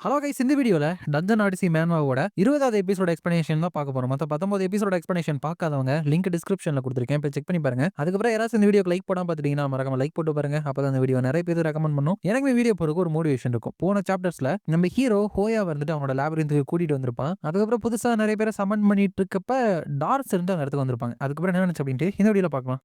Hello guys, இந்த வீடியோல dungeon odyssey மேன்வாவோட 20வது எபிசோட எக்ஸ்பிளனேஷன் தான் பார்க்க போறோம். மொத்தம் 19 எபிசோட எக்ஸ்பிளனேஷன் பார்க்காதவங்க லிங்க் டிஸ்கிரிப்ஷன்ல கொடுத்துருக்கேன், போய் செக் பண்ணி பாருங்க. அதுக்கப்புறம் யாராச்சும் இந்த வீடியோக்கு லைக் போடாம பார்த்துட்டீங்கன்னா மறக்காம லைக் போட்டு பாருங்க. அப்பதான் இந்த வீடியோ நிறைய பேர் ரெக்கமெண்ட் பண்ணும். எனக்கு வீடியோ போறதுக்கு ஒரு மோட்டிவேஷன் இருக்கும். போன சாப்டர்ஸ்ல நம்ம ஹீரோ ஹோயா வந்துட்டு அவனோட லேபரிந்துக்கு கூட்டிட்டு வந்திருப்பான். அதுக்கப்புறம் புதுசா நிறைய பேரை சமன் பண்ணிட்டு இருக்கப்ப டார்ஸ் இருந்து அந்த இடத்துக்கு வந்திருப்பாங்க. அதுக்கப்புறம் என்ன நினைச்சு அப்படின்ட்டு இந்த வீடியோல பார்க்கலாம்.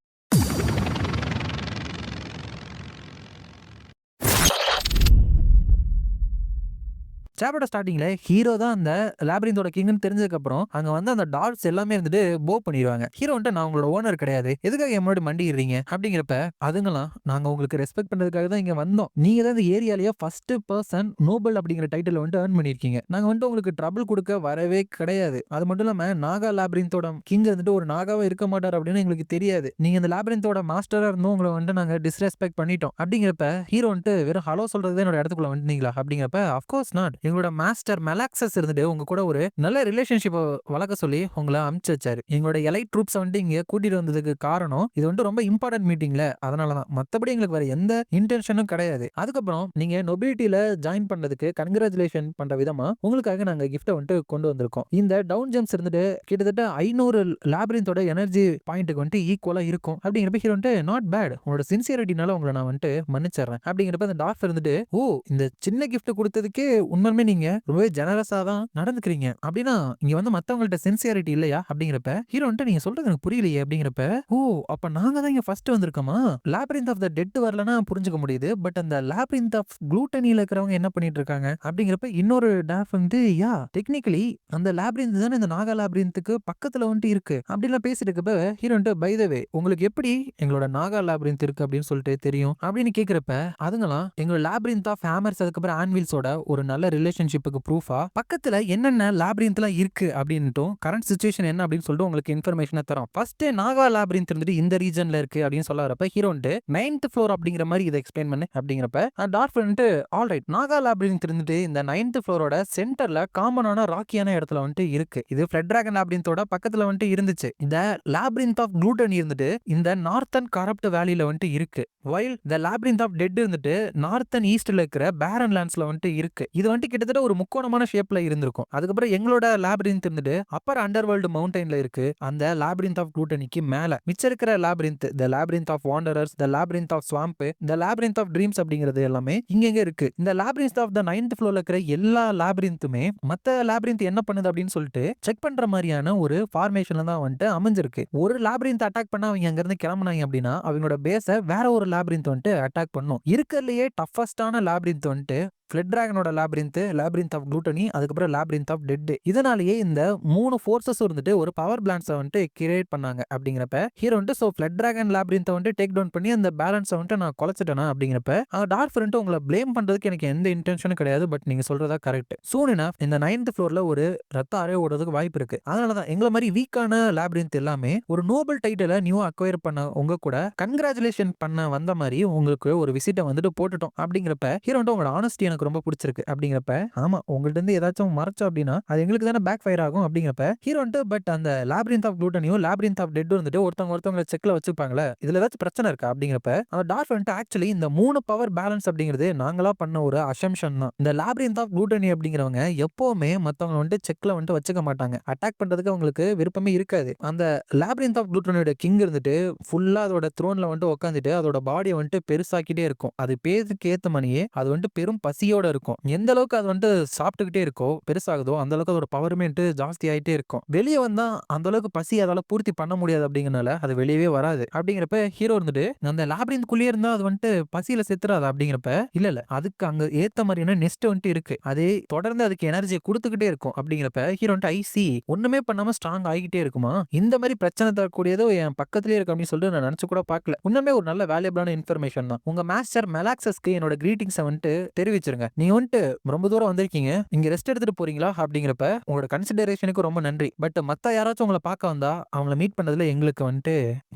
சாப்டரோட ஸ்டார்டிங்ல ஹீரோ தான் அந்த லேபரிந்தோட கிங்னு தெரிஞ்சதுக்கப்புறம் அங்க வந்து அந்த டாட்ஸ் எல்லாமே இருந்துட்டு போ பண்ணிடுவாங்க. ஹீரோ வந்துட்டு நான் உங்களோட ஓனர் கிடையாது, எதுக்காக என் முன்னாடி மண்டிடுறீங்க அப்படிங்கிறப்ப அதுங்களாம் நாங்க உங்களுக்கு ரெஸ்பெக்ட் பண்றதுக்காக தான் இங்க வந்தோம். நீங்க தான் இந்த ஏரியாலேயே ஃபர்ஸ்ட் பர்சன் நோபல் அப்படிங்கிற டைட்டில் வந்துட்டு ஏர்ன் பண்ணிருக்கீங்க. நாங்க வந்துட்டு உங்களுக்கு ட்ரபிள் கொடுக்க வரவே கிடையாது. அது மட்டும் இல்லாம நாகா லேபரிந்தோட கிங் வந்துட்டு ஒரு நாகாவே இருக்க மாட்டார் அப்படின்னு எங்களுக்கு தெரியாது. நீங்க இந்த லேபரிந்தோட மாஸ்டரா இருந்தும் உங்களை வந்துட்டு நாங்க டிஸ்ரெஸ்பெக்ட் பண்ணிட்டோம் அப்படிங்கிறப்ப ஹீரோ வந்துட்டு வெறும் ஹலோ சொல்றது என்னோட இடத்துக்குள்ள வந்துட்டீங்களா அப்படிங்கிறப்ப அஃப்கோர்ஸ் நாட், எங்களோட மாஸ்டர் மெலாக்சஸ் இருந்துட்டு உங்க கூட ஒரு நல்ல ரிலேஷன்ஷிப் வளர்க்க சொல்லி உங்களை அனுப்பிச்சு வச்சாரு. எங்களோட எலைட் ட்ரூப்ஸ் வந்துட்டு இங்க கூட்டிட்டு வந்ததுக்கு காரணம் இது வந்துட்டு ரொம்ப இம்பார்ட்டன்ட் மீட்டிங்ல, அதனாலதான். மத்தபடி எங்களுக்கு வேற எந்த இன்டென்ஷனும் கிடையாது. அதுக்கப்புறம் நீங்க நொபிலிட்டியில ஜாயின் பண்ணதுக்கு கங்க்ராச்சுலேஷன் பண்ற விதமா உங்களுக்காக நாங்க கிஃப்ட்டை வந்துட்டு கொண்டு வந்திருக்கோம். இந்த டவுன் ஜெம்ஸ் இருந்துட்டு கிட்டத்தட்ட 500 லேபரிந்தோட எனர்ஜி பாயிண்ட்டுக்கு வந்துட்டு ஈக்குவலா இருக்கும் அப்படிங்கிறப்ப ஹீரோ வந்துட்டு நாட் பேட், உங்களோட சின்சியரிட்டினால உங்களை நான் வந்துட்டு மன்னிச்சிடுறேன் அப்படிங்கிறப்ப அந்த டார்ஃப் இருந்துட்டு ஓ இந்த சின்ன கிஃப்ட் கொடுத்ததுக்கே உண்மையுமே நீங்க ரொம்பவே ஜெனரஸா தான் நடந்துக்கிறீங்க அப்படின்னா இங்க வந்து மத்தவங்கள்ட்ட சின்சியாரிட்டி இல்லையா அப்படிங்கிறப்ப ஹீரோ வந்துட்டு நீங்க சொல்றது எனக்கு புரியலையே அப்படிங்கிறப்ப ஓ அப்ப நாங்க தான் இங்க ஃபர்ஸ்ட் வந்திருக்கோமா, லேபரிந்த் ஆஃப் த டெட் வரலன்னா புரிஞ்சுக்க முடியுது, பட் அந்த லேபரிந்த் ஆஃப் குளூட்டனில இருக்கிறவங்க என்ன பண்ணிட்டு இருக்காங்க அப்படிங்கிறப்ப இன்னொரு டாஃப் வந்து யா டெக்னிக்கலி அந்த லேபரிந்த் தானே இந்த நாகா லேபரிந்துக்கு பக்கத்துல வந்துட்டு இருக்கு அப்படிலாம் பேசிட்டு இருக்கப்ப ஹீரோ வந்துட்டு பை த வே உங்களுக்கு எப்படி எங்களோட நாகா லேபரிந்த் இருக்கு அப்படின்னு சொல்லிட்டு தெரியும் அப்படின்னு கேக்குறப்ப அதுங்களாம் எங்களோட லேபரிந்த் ஆஃப் ஹேமர்ஸ் அதுக்கப்புறம் ஆன்வில்ஸோட ஒரு நல்ல ரிலேஷன்ஷிப்புக்கு ப்ரூஃபா பக்கத்துல என்னென்ன லேபரிந்த்லாம் இருக்கு அப்படின்னுட்டும் கரண்ட் சிச்சுவேஷன் என்ன அப்படின்னு சொல்லிட்டு உங்களுக்கு இன்ஃபர்மேஷனை தரும். ஃபர்ஸ்ட் நாகா லேபரிந்த் இருந்துட்டு இந்த ரீஜன்ல இருக்கு அப்படின்னு சொல்ல வரப்ப ஹீரோ வந்துட்டு 9th ஃப்ளோர் அப்படிங்கிற மாதிரி இதை எக்ஸ்பிளைன் பண்ணு அப்படிங்கிறப்ப டார்ஃப் வந்துட்டு ஆல்ரைட் நாகா லேபரிந்த் இருந்துட்டு இந்த 9th ஃப்ளோரோட சென்டர்ல காமனான ராக்கியான இடத்துல வந்துட்டு இருக்கு. இது ஃப்ளட் டிராகன் லேபரிந்தோட பக்கத்துல வந்துட்டு இருந்துச்சு. இந்த லேபரிந்த் ஆஃப் குளூட்டன் இருந்துட்டு இந்த நார்த்தன் கரப்ட் வேலியில வந்துட்டு இருக்கு. While the labyrinth of dead இருந்துட்டு நார்த்தன் ஈஸ்ட்ல இருக்கிற பேரன் லேண்ட்ஸ்ல வந்துட்டு இருக்கு. இது வந்துட்டு கிட்டத்தட்ட ஒரு முக்கோணமான ஷேப்ல இருந்திருக்கும். அதுக்கப்புறம் எங்களோட லேபரிந்த் இருந்துட்டு அப்பர் அண்டர்வேர்ல்டு மவுண்டன்ல இருக்கு. அந்த லேபரிந்த் ஆஃப் குளூட்டனிக்கு மேல மிச்சம் இருக்கிற labyrinth, the labyrinth of wanderers, the labyrinth of swamp, the labyrinth of dreams அப்படிங்கிறது எல்லாமே இங்க இருக்கு. இந்த லேபரிந்த் ஆஃப் த 9th ஃப்ளோர்ல இருக்கிற எல்லா லேபரிந்துமே மத்த லேபரிந்த் என்ன பண்ணுது அப்படின்னு சொல்லிட்டு செக் பண்ற மாதிரியான ஒரு ஃபார்மேஷன்ல தான் வந்துட்டு அமைஞ்சிருக்கு. ஒரு லேபரிந்த் அட்டாக் பண்ணா அவங்க அங்க இருந்து கிளம்புனாங்க அப்படின்னா அவங்களோட பேஸை வேற ஒரு லேபரிந்த் வந்துட்டு அட்டாக் பண்ணும். இருக்கிறதுலயே டஃபஸ்டான லேபரிந்த் வந்துட்டு ஃப்ளட் டிராகனோட லேபரிந்த், லேபரிந்த் ஆஃப் குளூட்டனி, அதுக்கப்புறம் லேபரிந்த் ஆஃப் டெட். இதனாலேயே இந்த 3 ஃபோர்ஸஸ் இருந்துட்டு ஒரு பவர் பிளான்ஸை வந்துட்டு கிரியேட் பண்ணாங்க அப்படிங்கிறப்ப ஹீரோ வந்துட்டு ஸோ ஃப்ளட் டிராகன் லேபரிந்தை வந்துட்டு டேக் டவுன் பண்ணி அந்த பேலன்ஸை வந்துட்டு நான் குலைச்சிட்டேனா அப்படிங்கிறப்ப டார்க் வந்துட்டு உங்களை பிளேம் பண்றதுக்கு எனக்கு எந்த இன்டென்ஷனும் கிடையாது, பட் நீங்க சொல்றதா கரெக்ட். சூன் இனஃப் இந்த 9th ஃப்ளோர்ல ஒரு ரத்த ஆரே ஓடுறதுக்கு வாய்ப்பு இருக்கு. அதனாலதான் எங்களை மாதிரி வீக்கான லேபரிந்த் எல்லாமே ஒரு நோபல் டைட்டிலை நியூ அக்வயர் பண்ண உங்க கூட கங்க்ராச்சுலேஷன் பண்ண வந்த மாதிரி உங்களுக்கு ஒரு விசிட்டை வந்துட்டு போட்டுட்டோம் அப்படிங்கிறப்ப ஹீரோ வந்துட்டு உங்களோட ஆனஸ்டி எனக்கு ரொம்ப பிடிச்சிருக்கு அப்படிங்கிறப்ப ஆமா உங்கள்ட்ட இருந்து ஏதாச்சும் மறைச்சோம் அப்படின்னா அது எங்களுக்கு தானே பேக் ஃபயர் ஆகும் அப்படிங்கிறப்ப ஹீரோ வந்துட்டு பட் அந்த லேபரிந்த் ஆஃப் குளூட்டனியும் லேபரிந்த் ஆஃப் டெட் வந்துட்டு ஒருத்தவங்க செக்ல வச்சுப்பாங்களே, இதுல ஏதாச்சும் பிரச்சனை இருக்கா அப்படிங்கிறப்ப அந்த டார்க் வந்துட்டு ஆக்சுவலி இந்த 3 பவர் பேலன்ஸ் அப்படிங்கிறது நாங்களா பண்ண ஒரு அசம்ஷன் தான். இந்த லேபரிந்த் ஆஃப் குளூட்டனி அப்படிங்கிறவங்க எப்பவுமே மத்தவங்க வந்துட்டு செக்ல வந்துட்டு வச்சுக்க மாட்டாங்க, அட்டாக் பண்றதுக்கு அவங்களுக்கு விருப்பமே இருக்காது. அந்த லேபரிந்த் ஆஃப் குளூட்டனியோட கிங் இருந்துட்டு ஃபுல்லா அதோட த்ரோன்ல வந்துட்டு உட்காந்துட்டு அதோட பாடியை வந்துட்டு பெருசாக்கிட்டே இருக்கும். அது பேருக்கு ஏத்த மணியே அது வந்துட்டு பெரும் பசியோட இருக்கும். எந்த அளவுக்கு அது வந்துட்டு சாப்பிட்டுக்கிட்டே இருக்கோ பெருசாகுதோ அந்த அளவுக்கு அதோட பவருமே ஜாஸ்தி ஆயிட்டே இருக்கும். வெளியே வந்தா அந்த அளவுக்கு பசி அதால பூர்த்தி பண்ண முடியாது அப்படிங்கறனால அது வெளியவே வராது. அப்படிங்கிறப்ப ஹீரோ இருந்துட்டு அந்த லேபரிந்த்குள்ளேயே இருந்தா அது வந்துட்டு பசியில செத்துறாது அப்படிங்கிறப்ப இல்ல அதுக்கு அங்க ஏத்த மாதிரியான நெஸ்ட் வந்துட்டு இருக்கு, அதே தொடர்ந்து அதுக்கு எனர்ஜியை கொடுத்துக்கிட்டே இருக்கும். அப்படிங்கிறப்ப ஹீரோ வந்துட்டு ஐசி ஒண்ணுமே பண்ணாம ஸ்ட்ராங் ஆகிட்டே இருக்குமா, இந்த மாதிரி பிரச்சனை தரக்கூடியதோ என் பக்கத்திலேயே இருக்கு அப்படின்னு சொல்லிட்டு நான் நினைச்சு கூட பார்க்கல. உண்மையுமே ஒரு நல்ல வேல்யூபிளான இன்ஃபர்மேஷன் தான். உங்க மாஸ்டர் மெலாக்சஸ்க்கு என்னோட கிரீட்டிங்ஸை வந்துட்டு தெரிவிச்சிருங்க. நீங்க வந்துட்டு ரொம்ப தூரம் வந்திருக்கீங்க, இங்க ரெஸ்ட் எடுத்துட்டு போறீங்களா அப்படிங்கிறப்ப உங்களோட கன்சிடரேஷனுக்கு ரொம்ப நன்றி, பட் மத்த யாராச்சும் உங்களை பார்க்க வந்தா அவங்கள மீட் பண்ணதுல எங்களுக்கு வந்துட்டு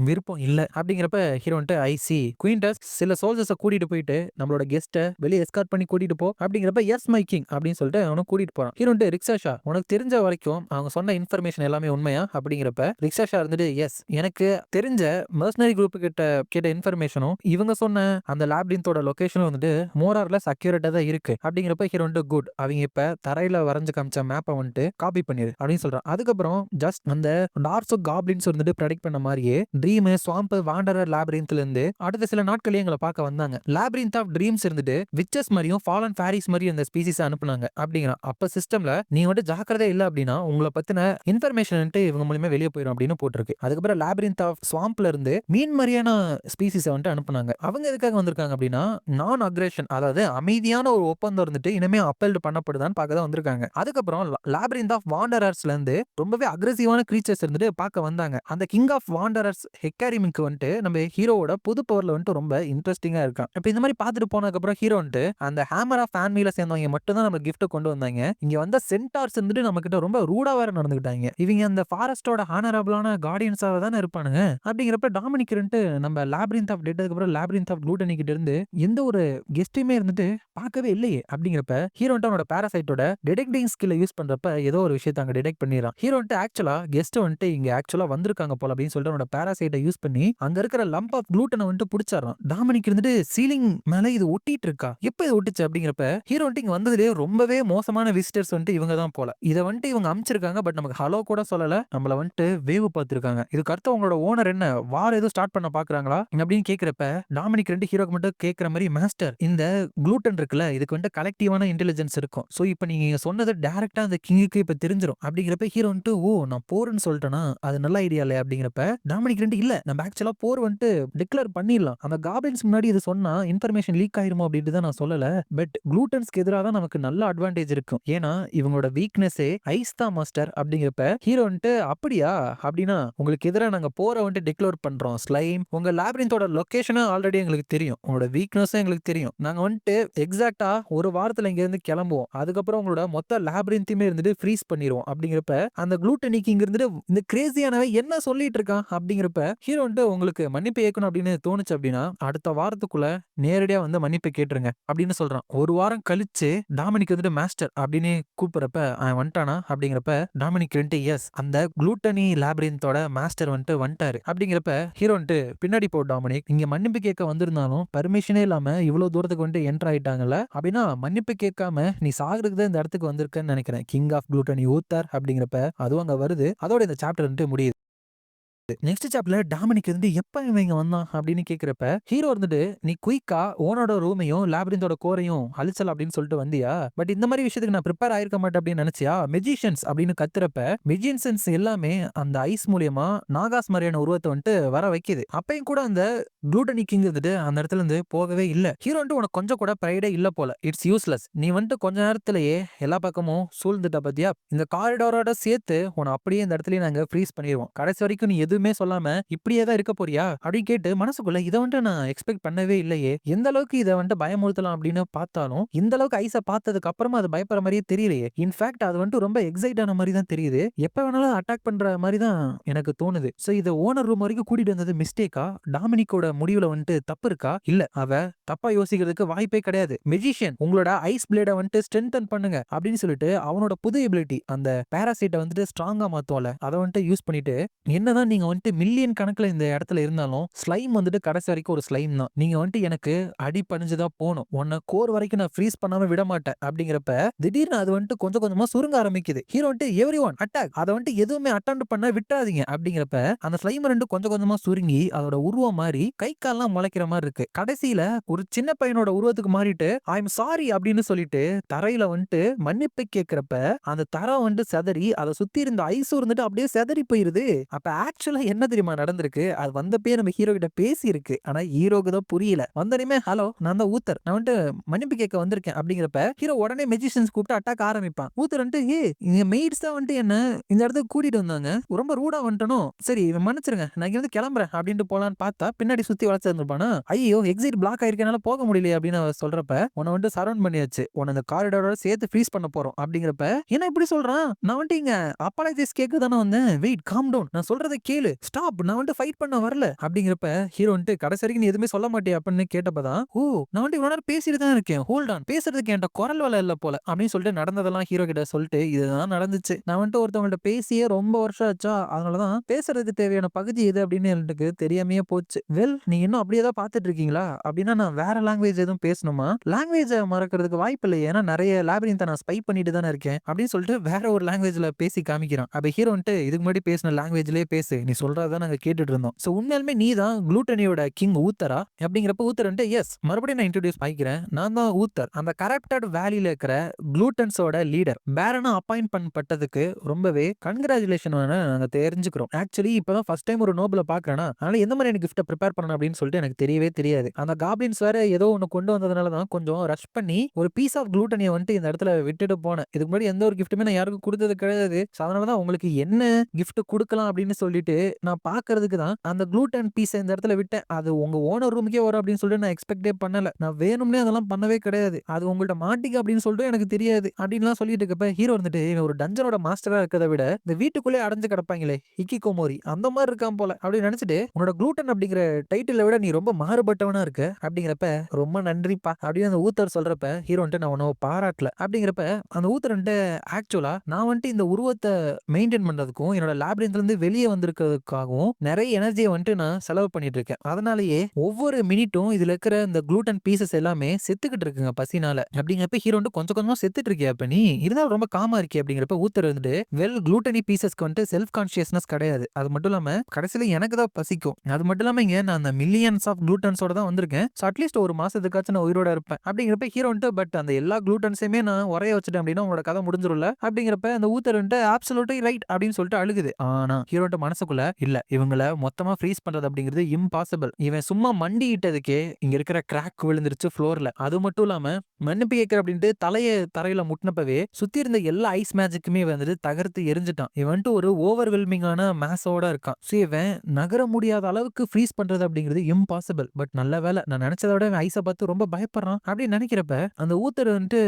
விருப்பம் இல்ல அப்படிங்கிறப்ப ஹீரோ வந்துட்டு ஐசி குயின்டஸ் சில சோல்ஜர்ஸை கூட்டிட்டு போயிட்டு நம்மளோட கெஸ்ட்டை வெளியே எஸ்கார்ட் பண்ணி கூட்டிட்டு போ அப்படிங்கிறப்ப எஸ் மை கிங் அப்படின்னு சொல்லிட்டு அவனும் கூட்டிட்டு போறான். ஹீரோ வந்துட்டு ரிக்ஷாஷா உனக்கு தெரிஞ்ச வரைக்கும் அவங்க சொன்ன இன்ஃபர்மேஷன் எல்லாமே உண்மையா அப்படிங்கிறப்ப ரிக்ஷாஷா இருந்துட்டு எஸ் எனக்கு தெரிஞ்ச மர்சனரி குரூப் கிட்ட கேட்ட இன்ஃபர்மேஷனும் இவங்க சொன்ன அந்த லேப்ரிந்தோட லொகேஷனும் வந்துட்டு மோர் ஆர் லெஸ் அக்யூரேட்டா தான் இருக்கு அப்படிங்கிறப்ப ஹீரோ வந்துட்டு குட், அவங்க இப்ப தரையில வரைஞ்சு காமிச்ச மேப்பை வந்துட்டு காப்பி பண்ணிரு அப்படின்னு சொல்றான். அதுக்கப்புறம் ஜஸ்ட் அந்த டார்க்ஸ் காப்ளின்ஸ் வந்துட்டு ப்ரெடிக்ட் பண்ண மாதிரியே ட்ரீம், ஸ்வாம்ப், வாண்டரர், லாபிரின்த்ல இருந்து அடுத்த சில நாட்களே எங்களை பார்க்க வந்தாங்க. லாபிரின்த் ஆஃப் ட்ரீம்ஸ் இருந்துட்டு விச்சஸ் மாதிரியும் ஃபாலன் ஃபேரிஸ் மாதிரியும் இந்த ஸ்பீசிஸ் அனுப்புனாங்க அப்படிங்கிறான். அப்ப சிஸ்டம்ல நீங்க வந்துட்டு ஜாக்கிரதை இல்ல அப்படின்னா உங்களை பத்தின இன்ஃபர்மேஷன் இவங்க மூலமா வெளியே போயிடும் அப்படின்னு போட்டிருக்கு. அதுக்கப்புறம் லாபிரின்த் ஆஃப் ஸ்வாம்ப்ல இருந்து மீன் மாதிரியான ஸ்பீசிஸ் வந்துட்டு அனுப்புனாங்க. அவங்க எதுக்காக வந்திருக்காங்க அப்படின்னா நான் அக்ரேஷன், அதாவது அமைதியான ஒரு ஒப்பந்தம் இருந்துட்டு இனிமே அப்பெல்ட் பண்ணப்படுதான்னு பார்க்க தான் வந்திருக்காங்க. அதுக்கப்புறம் லாபிரின்த் ஆஃப் வாண்டரர்ஸ்ல இருந்து ரொம்பவே அக்ரெசிவான கிரீச்சர்ஸ் இருந்துட்டு பார்க்க வந்தாங்க. அந்த கிங் ஆஃப் வாண்டரர்ஸ் ஹெக்காரிமிக்கு வந்துட்டு நம்ம ஹீரோவோட புது பவர்ல வந்துட்டு ரொம்ப இன்ட்ரெஸ்டிங்கா இருக்கான். இப்ப இந்த மாதிரி பார்த்துட்டு போனதுக்கு அப்புறம் ஹீரோ வந்துட்டு அந்த ஹேமர் ஆஃப் ஃபேன்மில சேர்ந்தவங்க மட்டும் தான் நம்ம கிஃப்ட் கொண்டு வந்தாங்க. இங்க வந்த சென்டார்ஸ் வந்துட்டு நம்ம கிட்ட ரொம்ப ரூடா வேற நடந்துக்கிட்டாங்க. இவங்க அந்த ஃபாரஸ்டோட ஹானரபிளான கார்டியன்ஸாக தானே இருப்பானுங்க அப்படிங்கிறப்ப டாமினிக் நம்ம லாபிரின்த் ஆஃப் டெட் அதுக்கப்புறம் லாபிரின்த் ஆஃப் க்ளூட்டனி கிட்ட இருந்து எந்த ஒரு கெஸ்ட்டுமே இருந்துட்டு பார்க்கவே இல்லையே அப்படிங்கிறப்ப ஹீரோ அவனோட பாராசைட்டோட டிடெக்டிங் ஸ்கில்லை யூஸ் பண்றப்ப ஏதோ ஒரு விஷயத்தை அங்க டிடெக்ட் பண்ணிடுறான். ஹீரோ ஆக்சுவலா கெஸ்ட் வந்துட்டு இங்க ஆக்சுவலா வந்திருக்காங்க போல அப்படின்னு சொல்லிட்டு அவனோட பாராசைட்டை யூஸ் பண்ணி அங்க இருக்கிற லம்ப் ஆஃப் க்ளூட்டனை வந்துட்டு பிடிச்சாரான். டாமினிக் இருந்துட்டு சீலிங் மேல இது ஒட்டிட்டு இருக்கா, எப்ப இது ஒட்டுச்சு அப்படிங்கிறப்ப ஹீரோ இங்க வந்ததுலேயே ரொம்பவே மோசமான விசிட்டர்ஸ் வந்துட்டு இவங்க தான் போல. இதை வந்துட்டு இவங்க அமைச்சிருக்காங்க, பட் நமக்கு ஹலோ கூட சொல்லல, நம்மள வந்துட்டு வேவு பார்த்திருக்காங்க. இதுக்கு அடுத்து உங்களோட ஓனர் என்ன வார் ஏதோ ஸ்டார்ட் பண்ண பாக்குறாங்களா அப்படின்னு கேட்கிறப்ப டாமினிக் ஹீரோக்கு மட்டும் கேட்கிற மாதிரி மாஸ்டர் இந்த க்ளூட்டன் இருக்குல்ல இதுக்கு வந்துட்டு கலெக்டிவான இன்டெலிஜென்ஸ் இருக்கும். சோ இப்போ நீங்க சொன்னது டைரக்டா அந்த கிங்குக்கு இப்ப தெரிஞ்சிடும் அப்படிங்கிறப்ப ஹீரோ வந்துட்டு ஓ நான் போர்ன்னு சொல்லிட்டேனா அது நல்ல ஐடியா இல்ல அப்படிங்கிறப்ப டாமினிக் இல்ல நம்ம ஆக்சுவலா போர் வந்துட்டு டிக்ளேர் பண்ணிடலாம், அந்த காப்ளின்ஸ் முன்னாடி இது சொன்னா இன்ஃபர்மேஷன் லீக் ஆயிருமோ அப்படின்ட்டு தான் நான் சொல்லல, பட் க்ளூட்டன்ஸ்க்கு எதிராக தான் நமக்கு நல்ல அட்வான்டேஜ் இருக்கும், ஏன்னா இவங்களோட வீக்னஸே ஐஸ் தான் மாஸ்டர் அப்படிங்கிறப்ப ஹீரோ வந்துட்டு அப்படியா அப்படின்னா உங்களுக்கு எதிராக நாங்க போரை வந்துட்டு டிக்ளேர் பண்றோம் ஸ்லைம், உங்க லாபிரின்த்தோட லொகேஷனும் ஆல்ரெடி எங்களுக்கு தெரியும், உங்களோட வீக்னஸும் எங்களுக்கு தெரியும், நாங்க வந்துட்டு எக்ஸாக்டா ஒரு வாரத்துல இங்க இருந்து கிளம்புவோம், அதுக்கப்புறம் உங்களோட மொத்த லாபிரின்த்தையுமே இருந்துட்டு ஃப்ரீஸ் பண்ணிடுவோம் அப்படிங்கிறப்ப அந்த க்ளூட்டனிக்கு இங்க இருந்துட்டு இந்த கிரேசியானவை என்ன சொல்லிட்டு இருக்கான் அப்படிங்கிறப்ப ஹீரோ வந்துட்டு உங்களுக்கு மன்னிப்பு கேட்கணும் அப்படின்னு தோணுச்சு அப்படின்னா அடுத்த வாரத்துக்குள்ள நேரடியா வந்து மன்னிப்பு கேட்டுருங்க அப்படின்னு சொல்றான். ஒரு வாரம் கழிச்சு டாமினிக் வந்துட்டு மாஸ்டர் அப்படின்னு கூப்பிடுறப்ப அவன் வந்துட்டானா அப்படிங்கிறப்ப டாமினிக் வந்துட்டு எஸ் அந்த க்ளூட்டனி லாபிரின்த்தோட மாஸ்டர் வந்துட்டு வந்துட்டாரு அப்படிங்கிறப்ப ஹீரோ வந்துட்டு பின்னாடி போ டாமினிக், இங்க மன்னிப்பு கேட்க வந்திருந்தாலும் பர்மிஷனே இல்லாம இவ்வளவு தூரத்துக்கு வந்துட்டு என்டர் ஆயிட்டாங்கல்ல அப்படின்னா மன்னிப்பு கேட்காம நீ சாகுறதுக்கு தான் இந்த இடத்துக்கு வந்திருக்கன்னு நினைக்கிறேன், கிங் ஆஃப் க்ளூட்டனி ஊத்தார் அப்படிங்கிறப்ப அதுவும் அங்க வருது. அதோட இந்த சாப்டர் வந்துட்டு முடியுது. நெக்ஸ்ட் சாப்டர்ல டாமினிக் இருந்து எப்ப இவங்க வந்தான் அப்படின்னு கேக்குறப்ப ஹீரோ இருந்துட்டு நீ குயிக்கா ஓனோட ரூமையும் லாபிரிந்தோட கோரையும் அழிச்சல் அப்படின்னு சொல்லிட்டு வந்தியா, பட் இந்த மாதிரி விஷயத்துக்கு நான் ப்ரிப்பேர் ஆயிருக்க மாட்டேன் அப்படின்னு நினைச்சியா, மெஜிஷியன்ஸ் அப்படின்னு கத்துறப்ப மெஜிஷியன்ஸ் எல்லாமே அந்த ஐஸ் மூலியமா நாகாஸ் மாதிரியான உருவத்தை வந்துட்டு வர வைக்குது. அப்பயும் கூட அந்த க்ளூட்டனி கிங் இருந்துட்டு அந்த இடத்துல இருந்து போகவே இல்ல. ஹீரோ வந்துட்டு உனக்கு கொஞ்சம் கூட ப்ரைடே இல்ல போல, இட்ஸ் யூஸ்லெஸ், நீ வந்துட்டு கொஞ்ச நேரத்திலேயே எல்லா பக்கமும் சூழ்ந்துட்ட பத்தியா, இந்த காரிடாரோட சேர்த்து உன அப்படியே இந்த இடத்துலயே நாங்க ஃப்ரீஸ் பண்ணிடுவோம், கடைசி வரைக்கும் நீ எதுவுமே சொல்லாம இப்படியே தான் இருக்க போறியா அப்படின்னு கேட்டு மனசுக்குள்ள இதை வந்துட்டு நான் எக்ஸ்பெக்ட் பண்ணவே இல்லையே, எந்த அளவுக்கு இதை வந்துட்டு பயமுறுத்தலாம் அப்படின்னு பார்த்தாலும் இந்த அளவுக்கு ஐஸை பார்த்ததுக்கு அப்புறமா அது பயப்படுற மாதிரியே தெரியலையே, இன்ஃபேக்ட் அது வந்துட்டு ரொம்ப எக்ஸைட் ஆன மாதிரி தான் தெரியுது, எப்ப வேணாலும் அட்டாக் பண்ற மாதிரி தான் எனக்கு தோணுது. சோ இதை ஓனர் ரூம் வரைக்கும் கூட்டிட்டு வந்தது மிஸ்டேக்கா, டாமினிக்கோட முடிவுல வந்துட்டு தப்பு இருக்கா, இல்ல அவ தப்பா யோசிக்கிறதுக்கு வாய்ப்பே கிடையாது, மெஜிஷியன் உங்களோட ஐஸ் பிளேட வந்துட்டு ஸ்ட்ரென்தன் பண்ணுங்க அப்படின்னு சொல்லிட்டு அவனோட புது எபிலிட்டி அந்த பாராசைட்டை வந்துட்டு ஸ்ட்ராங்கா மாத்துவல அதை வந்துட்டு யூஸ் பண்ணிட்டு என்னதான் நீங்க வந்துட்டு மில்லியன் கணக்குல இந்த இடத்துல இருந்தாலும் ஸ்லைம் வந்துட்டு கடைசி வரைக்கும் ஒரு ஸ்லைம் தான், நீங்க வந்துட்டு எனக்கு அடி பணிஞ்சுதான் போகணும், உன்னை கோர் வரைக்கும் நான் ஃப்ரீஸ் பண்ணாம விட மாட்டேன் அப்படிங்கிறப்ப திடீர்னு அது வந்துட்டு கொஞ்சம் கொஞ்சமா சுருங்க ஆரம்பிக்குது. ஹீரோ வந்துட்டு எவ்ரி ஒன் அட்டாக், அதை வந்துட்டு எதுவுமே அட்டன் பண்ண விட்டாதீங்க அப்படிங்கிறப்ப அந்த ஸ்லைம் ரெண்டு கொஞ்சம் கொஞ்சமா சுருங்கி அதோட உருவம் மாதிரி கை கால்லாம் முளைக்கிற மாதிரி இருக்கு. கடைசியில ஒரு சின்ன பையனோட உருவத்துக்கு மாறிட்டு ஐ எம் சாரி அப்படின்னு சொல்லிட்டு தரையில வந்துட்டு மன்னிப்பு கேட்கிறப்ப அந்த தரம் வந்துட்டு செதறி அதை சுத்தி இருந்த ஐஸ் இருந்துட்டு அப்படியே செதறி போயிருது. அப்ப ஆக்சுவலா என்ன தெரியுமா நடந்திருக்கு, அது வந்தப்பே நம்ம ஹீரோ கிட்ட பேசி இருக்கு, ஆனா ஹீரோக்கு தான் புரியல. வந்தனையுமே ஹலோ நான் தான் ஊத்தர், நான் வந்துட்டு மன்னிப்பு கேட்க வந்திருக்கேன் அப்படிங்கிறப்ப ஹீரோ உடனே மெஜிஷியன்ஸ் கூப்பிட்டு அட்டாக் ஆரம்பிப்பான். ஊத்தர் வந்துட்டு இங்க மெய்ட்ஸ் தான் வந்துட்டு என்ன இந்த இடத்துக்கு கூட்டிட்டு வந்தாங்க, ரொம்ப ரூடா வந்துட்டனும், சரி மன்னிச்சிருங்க நான் இங்க வந்து கிளம்புறேன் அப்படின்ட்டு போலான்னு பார்த்தா பின்னாடி சுத்தி வளர்ச்சிருப்பானா, ஐயோ எக்ஸிட் பிளாக் ஆயிருக்கனால போக முடியல அப்படின்னு அவ சொல்றப்ப உன்னை வந்துட்டு சரௌண்ட் பண்ணியாச்சு, உன்னை இந்த காரிடாரோட சேர்த்து ஃப்ரீஸ் பண்ண போறோம் அப்படிங்கிறப்ப என்ன இப்படி சொல்றான், நான் வந்துட்டு இங்க அப்பாலஜிஸ் கேட்க தானே வந்தேன், வெயிட் காம் டவுன் நான் சொல்றதை கேளு கேளு, ஸ்டாப், நான் வந்துட்டு ஃபைட் பண்ண வரல அப்படிங்கிறப்ப ஹீரோ வந்துட்டு கடைசி வரைக்கும் நீ எதுவுமே சொல்ல மாட்டியா அப்படின்னு கேட்டப்பதான், ஓ நான் வந்துட்டு இவ்வளவு நேரம் பேசிட்டு தான் இருக்கேன், ஹோல்ட் ஆன், பேசுறதுக்கு என்கிட்ட குரல் வள இல்ல போல அப்படின்னு சொல்லிட்டு நடந்ததெல்லாம் ஹீரோ கிட்ட சொல்லிட்டு இதுதான் நடந்துச்சு, நான் வந்துட்டு ஒருத்தவங்கள்ட்ட பேசியே ரொம்ப வருஷம் ஆச்சா, அதனாலதான் பேசுறதுக்கு தேவையான பகுதி எது அப்படின்னு எனக்கு தெரியாமையே போச்சு. வெல் நீங்க இன்னும் அப்படியே தான் பாத்துட்டு இருக்கீங்களா அப்படின்னா நான் வேற லாங்குவேஜ் எதுவும் பேசணுமா, லாங்குவேஜை மறக்கிறதுக்கு வாய்ப்பு இல்லை, ஏன்னா நிறைய லாபிரின்த்தை நான் ஸ்பை பண்ணிட்டு தானே இருக்கேன் அப்படின்னு சொல்லிட்டு வேற ஒரு லாங்குவேஜ்ல பேசி காமிக்கிறான். அப்ப ஹீரோ வந்துட்டு இதுக்கு முன்னாடி பேசின லாங்குவேஜ்லயே பேசு, நீ சொல்றதான் நாங்க கேட்டுட்டு இருந்தோம், சோ உண்மையாலுமே நீ தான் குளூட்டனியோட கிங் ஊத்தரா அப்படிங்கிறப்ப ஊத்தர் வந்துட்டு எஸ், மறுபடியும் நான் இன்ட்ரோடியூஸ் பண்ணிக்கிறேன், நான் தான் ஊத்தர், அந்த கரப்டட் வேலியில இருக்கிற குளூட்டன்ஸோட லீடர், பேரனா அப்பாயிண்ட் பண்ணப்பட்டதுக்கு ரொம்பவே கங்க்ராச்சுலேஷன் நாங்க தெரிஞ்சுக்கிறோம். ஆக்சுவலி இப்பதான் ஃபர்ஸ்ட் டைம் ஒரு நோபலை பாக்குறேன்னா, அதனால எந்த மாதிரி எனக்கு கிஃப்ட்டை ப்ரிப்பேர் பண்ணணும் அப்படின்னு சொல்லிட்டு எனக்கு தெரியவே தெரியாது. அந்த காப்ளின்ஸ் வேற ஏதோ ஒன்னு கொண்டு வந்ததுனால தான் கொஞ்சம் ரஷ் பண்ணி ஒரு பீஸ் ஆஃப் குளூட்டனியை வந்துட்டு இந்த இடத்துல விட்டுட்டு போனேன். இதுக்கு முன்னாடி எந்த ஒரு கிஃப்ட்டுமே நான் யாருக்கும் கொடுத்தது கிடையாது. அதனால தான் உங்களுக்கு என்ன கிஃப்ட் கொடுக்கலாம் அப்படின்னு சொல்லிட்டு நான் பாக்குறதுக்கு தான் அந்த குளூட்டன் பீஸை இந்த இடத்துல விட்டேன். அது உங்க ஓனர் ரூமுக்கே வரும் அப்படின்னு சொல்லிட்டு நான் எக்ஸ்பெக்டே பண்ணல. நான் வேணும்னே அதெல்லாம் பண்ணவே கிடையாது. அது உங்கள்ட்ட மாட்டிக்க அப்படின்னு சொல்லிட்டு எனக்கு தெரியாது அப்படின்லாம் சொல்லிட்டு இருக்கப்ப ஹீரோ வந்துட்டு இவன் ஒரு டஞ்சனோட மாஸ்டரா இருக்கிறத விட இந்த வீட்டுக்குள்ளே அடைஞ்சு கிடப்பாங்களே ஹிக்கிகோமோரி அந்த மாதிரி இருக்கான் போல அப்படின்னு நினைச்சிட்டு, உன்னோட குளூட்டன் அப்படிங்கிற டைட்டிலை விட நீ ரொம்ப மாறுபட்டவனா இருக்க அப்படிங்கிறப்ப ரொம்ப நன்றிப்பா அப்படின்னு அந்த ஊத்தர் சொல்றப்ப ஹீரோ வந்துட்டு நான் உன்னை பாராட்டல அப்படிங்கிறப்ப அந்த ஊத்தர் வந்துட்டு ஆக்சுவலா நான் வந்துட்டு இந்த உருவத்தை மெயின்டைன் பண்றதுக்கும் என்னோட லேப்ரின்த்ல இருந்து வெளியே வந்திருக்கிறதுக்காகவும் நிறைய எனர்ஜியை வந்துட்டு நான் செலவு பண்ணிட்டு இருக்கேன். அதனாலேயே ஒவ்வொரு மினிட்டும் இதுல இருக்கிற இந்த குளூட்டன் பீசஸ் எல்லாமே செத்துக்கிட்டு இருக்குங்க பசினால அப்படிங்கிறப்ப ஹீரோ வந்து கொஞ்சம் கொஞ்சமா செத்துட்டு இருக்கியா அப்ப நீ இருந்தாலும் ரொம்ப காமா இருக்கே அப்படிங்கிறப்ப ஊத்தர் வந்துட்டு வெல் குளூட்டனி பீசஸ்க்கு வந்துட்டு செல்ஃப் கான்சியஸ்னஸ் கிடையாது, அது மட்டும் இல்லாம கடைசியில எனக்கு தான் பசிக்கும், அது மட்டும் இல்லாம இங்க நான் அந்த மில்லியன்ஸ் ஆஃப் குளூட்டன்ஸோட தான் வந்திருக்கேன், ஸோ அட்லீஸ்ட் ஒரு மாசத்துக்காச்சும் நான் உயிரோட இருப்பேன் அப்படிங்கிறப்ப ஹீரோ வந்துட்டு பட் அந்த எல்லா குளூட்டன்ஸையுமே நான் உரைய வச்சுட்டேன் அப்படின்னா உங்களோட கதை முடிஞ்சிரும்ல அப்படிங்கிறப்ப அந்த ஊத்தர் வந்துட்டு அப்சல்யூட்லி ரைட் அப்படின்னு சொல்லிட்டு அழுகுது. ஆனா ஹீரோ மனசுக்குள்ள இல்ல இவங்கள மொத்தமா ஃப்ரீஸ் பண்றது அப்படிங்கிறது இம்பாசிபிள், இவன் சும்மா மண்டிட்டதுக்கே இங்க இருக்கிற கிராக் விழுந்துருச்சு ஃப்ளோர்ல, அது மட்டும் இல்லாம மன்னிப்பு கேட்கிற அப்படின்ட்டு தலைய தரையில முட்டினப்பவே சுத்தி இருந்த எல்லா ஐஸ் மேஜிக்குமே வந்துட்டு தகர்த்து எரிஞ்சிட்டான். இவன் வந்துட்டு ஒரு ஓவர்வெல்மிங்கான மேஸோட இருக்கான். ஸோ இவன் நகர முடியாத அளவுக்கு ஃப்ரீஸ் பண்றது அப்படிங்கிறது இம்பாசிபிள், பட் நல்ல வேலை நான் நினைச்சதை விட ஐஸை பார்த்து ரொம்ப பயப்படுறான் அப்படின்னு நினைக்கிறப்ப அந்த ஊத்தர் வந்துட்டு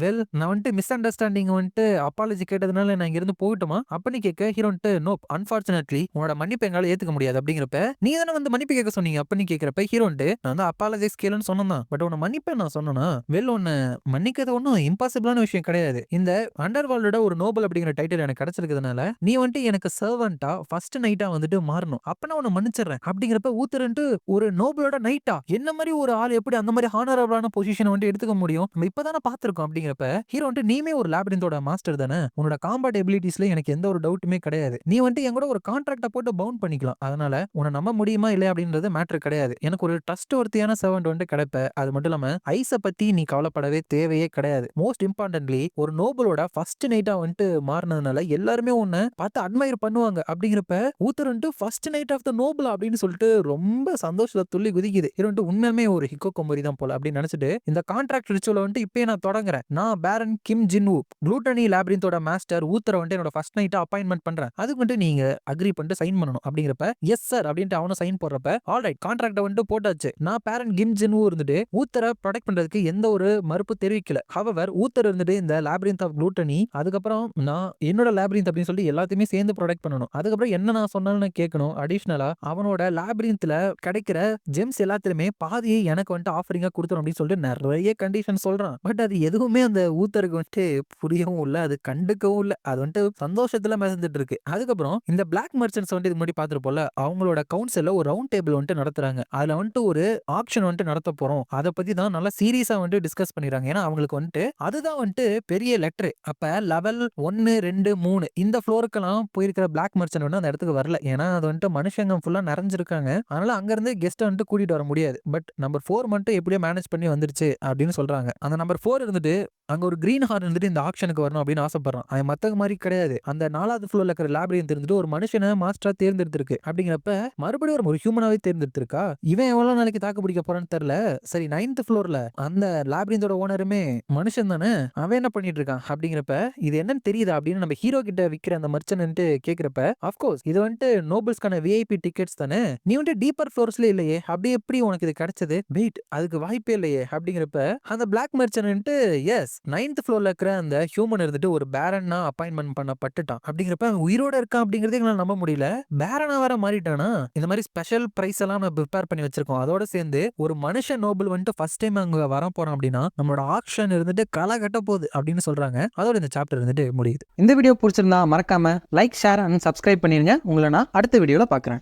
வெல் நான் வந்துட்டு மிஸ் அண்டர்ஸ்டாண்டிங் வந்துட்டு அப்பாலஜி கேட்டதுனால நான் இங்க இருந்து போயிட்டோமா அப்படின்னு கேட்க ஹீரோ வந்துட்டு நோப் அன்பார்ச்சுனேட்லி உன்னோட மன்னிப்பு எங்களால ஏத்துக்க முடியாது அப்படிங்கிறப்ப நீ தானே வந்து மன்னிப்பு கேட்க சொன்னீங்க அப்படின்னு கேட்கிறப்ப ஹீரோ வந்துட்டு நான் வந்து அப்பாலஜைஸ் கேளுன்னு சொன்னதான், பட் உன்னை மன்னிப்பேன் நான் சொன்னா வெல் உன்னை மன்னிக்கிறது ஒன்றும் இம்பாசிபிளான விஷயம் கிடையாது, இந்த அண்டர் வேர்ல்டோட ஒரு நோபல் அப்படிங்கிற டைட்டில் எனக்கு கிடைச்சிருக்கிறதுனால நீ வந்துட்டு எனக்கு சர்வன்ட்டா ஃபர்ஸ்ட் நைட்டா வந்துட்டு மாறணும், அப்ப நான் உன்னை மன்னிச்சிடுறேன் அப்படிங்கிறப்ப ஊத்துறன்ட்டு ஒரு நோபலோட நைட்டா என்ன மாதிரி ஒரு ஆள் எப்படி அந்த மாதிரி ஹானரபிளான பொசிஷனை வந்து எடுத்துக்க முடியும், நம்ம இப்பதானே பார்த்திருக்கோம் அப்படிங்கிறப்ப ஹீரோ வந்துட்டு நீமே ஒரு லேபிரிந்தோட மாஸ்டர் தானே, உன்னோட காம்பேட் எபிலிட்டிஸ்ல எனக்கு எந்த ஒரு டவுட்டுமே கிடையாது, நீ வந்துட்டு என் கூட ஒரு கான்ட்ராக்டை போட்டு பவுண்ட் பண்ணிக்கலாம், அதனால உன்னை நம்ப முடியுமா இல்லையா அப்படின்றது மேட்டர் கிடையாது, எனக்கு ஒரு ட்ரஸ்ட் ஒர்த்தியான சர்வன்ட் வந்து கிடைப்ப, அது மட்டும் இல்லாம ஐஸை பத்தி நீ கவலைப்படவே தேவையே கிடையாது, மோஸ்ட் இம்பார்ட்டன்ட்லி ஒரு நோபலோட ஃபர்ஸ்ட் நைட்டா வந்துட்டு மாறினதுனால எல்லாருமே உன்னை பார்த்து அட்மையர் பண்ணுவாங்க அப்படிங்கிறப்ப ஊத்தர் வந்துட்டு first night of the noble அப்படின்னு சொல்லிட்டு ரொம்ப சந்தோஷத்துல துள்ளி குதிக்குது. இது வந்துட்டு உண்மையுமே ஒரு ஹிக்கோகோமோரி தான் போல அப்படின்னு நினைச்சிட்டு இந்த கான்ட்ராக்ட் ரிச்சுவலை வந்துட்டு இப்பயே நான் தொடங்குறேன், நான் பேரன் கிம் ஜின்வூ குளூட்டனி லேபிரிந்தோட மாஸ்டர் ஊத்தரை வந்துட்டு என்னோட ஃபர்ஸ்ட் நைட்டா அப்பாயின்மெண்ட் பண்றேன், அதுக்கு வந்துட்டு நீங்க அக்ரி பண்ணிட்டு சைன் பண்ணணும் அப்படிங்கிறப்ப எஸ் சார் அப்படின்ட்டு அவனும் சைன் போடுறப்ப ஆல்ரைட் கான்ட்ராக்ட வந்துட்டு போட்டாச்சு, நான் பேரன் கிம் ஜின்வூ இருந்துட்டு ஊத்தரை ப்ரொடெக்ட் பண்றதுக்கு எந்த ஒரு மறுப்பு தெரிவிக்கல, ஹவவர் ஊத்தர் இருந்துட்டு இந்த லேபிரிந்த் ஆஃப் குளூட்டனி அதுக்கப்புறம் நான் என்னோட லேபிரிந்த் அப்படின்னு சொல்லி எல்லாத்தையுமே சேர்ந்து ப்ரொடெக்ட் பண்ணணும், அதுக்கப்புறம் என்ன நான் சொன்னாலும் நான் கேட்கணும், அடிஷனலா அவனோட லேபிரிந்த்ல கிடைக்கிற ஜெம்ஸ் எல்லாத்திலுமே பாதியை எனக்கு வந்துட்டு ஆஃபரிங்கா கொடுத்தணும் அப்படின்னு சொல்லிட்டு நிறைய கண்டிஷன் சொல்றான், பட் அது எதுவுமே அந்த ஊத்தருக்கு வந்துட்டு புரியவும் இல்ல, அது கண்டுக்கவும் இல்ல, அது வந்துட்டு சந்தோஷத்துல மிதந்துட்டு இருக்கு. அதுக்கப்புறம் இந்த பிளாக் மர்ச்சன்ட்ஸ் வந்துட்டு இது முன்னாடி பார்த்துருப்போம்ல, அவங்களோட கவுன்சில்ல ஒரு ரவுண்ட் டேபிள் வந்துட்டு நடத்துறாங்க, அதுல வந்துட்டு ஒரு ஆப்ஷன் வந்துட்டு நடத்த போறோம், அதை பத்தி தான் நல்லா சீரியஸா வந்துட்டு டிஸ்கஸ் பண்ணிடுறாங்க, ஏன்னா அவங்களுக்கு வந்துட்டு அதுதான் வந்துட்டு பெரிய லெட்டர், அப்ப லெவல் 1 2 3 இந்த ஃப்ளோருக்கெல்லாம் போயிருக்கிற பிளாக் மர்ச்சன்ட் வந்து அந்த இடத்துக்கு வரல, ஏன்னா அது வந்துட்டு மனுஷங்க ஃபுல்லா நிறைஞ்சிருக்காங்க, அதனால அங்க இருந்து கெஸ்ட் வந்துட்டு கூட்டிட்டு வர முடியாது, பட் நம்பர் 4 மட்டும் எப்படியோ மேனேஜ் பண்ணி வந்துருச்சு அப்படின்னு சொல்றாங்க. அந்த நம்பர் 4 இருந்துட்டு அங்க ஒரு கிரீன் ஹார்ன் இருந்துட்டு இந்த ஆக்ஷனுக்கு வரணும் அப்படின்னு ஆசைப்படுறான், அவன் மத்தவங்க மாதிரி கிடையாது, அந்த 4வது ஃப்ளோர்ல இருக்கிற லேபிரிந்த் இருந்துட்டு ஒரு மனுஷனை மாஸ்டரா தேர்ந்தெடுத்திருக்கு அப்படிங்கிறப்ப மறுபடியும் ஒரு ஹியூமனாவே தேர்ந்தெடுத்திருக்கா, இவன் எவ்வளவு நாளைக்கு தாக்கு பிடிக்க போறான்னு தெரியல, சரி 9th ஃப்ளோர்ல அந்த லேபிரிந்தோட ஓனருமே மனுஷன் தானே, அவன் என்ன பண்ணிட்டு இருக்கான் அப்படிங்கிறப்ப இது என்னன்னு தெரியுதா அப்படின்னு நம்ம ஹீரோ கிட்ட விக்கிற அந்த மர்ச்சன்ட் கேக்குறப்ப அஃப்கோர்ஸ் இது வந்துட்டு நோபல்ஸ்க்கான விஐபி டிக்கெட்ஸ் தானே, நீ வந்துட்டு டீப்பர் ஃப்ளோர்ஸ்ல இல்லையே, அப்படி எப்படி உனக்கு இது கிடைச்சது, வெயிட் அதுக்கு வாய்ப்பே இல்லையே அப்படிங்கிறப்ப அந்த பிளாக் மர்ச்சன்ட் எஸ் 9th ஃப்ளோர்ல இருக்கிற அந்த ஹியூமன் இருந்துட்டு ஒரு பேரனா அப்பாயின்ட்மென்ட் பண்ணப்பட்டுட்டான். அப்படிங்கிறப்ப அவன் உயிரோட இருக்கான் அப்படிங்கிறதே எங்களால நம்ப முடியல. பேரனா வேற மாறிட்டானா? இந்த மாதிரி ஸ்பெஷல் பிரைஸ் எல்லாம் நம்ம ப்ரிப்பேர் பண்ணி வச்சிருக்கோம். அதோட சேர்ந்து ஒரு மனுஷன் நோபல் வந்துட்டு ஃபர்ஸ்ட் டைம் அங்க வர போறான் அப்படின்னா நம்மளோட ஆக்ஷன் இருந்துட்டு களை கட்ட போகுது அப்படின்னு சொல்றாங்க. அதோட இந்த சாப்டர் இருந்துட்டு முடியுது. இந்த வீடியோ பிடிச்சிருந்தா மறக்காம லைக், ஷேர் அண்ட் சப்ஸ்கிரைப் பண்ணிருங்க. உங்களை நான் அடுத்த வீடியோல பார்க்குறேன்.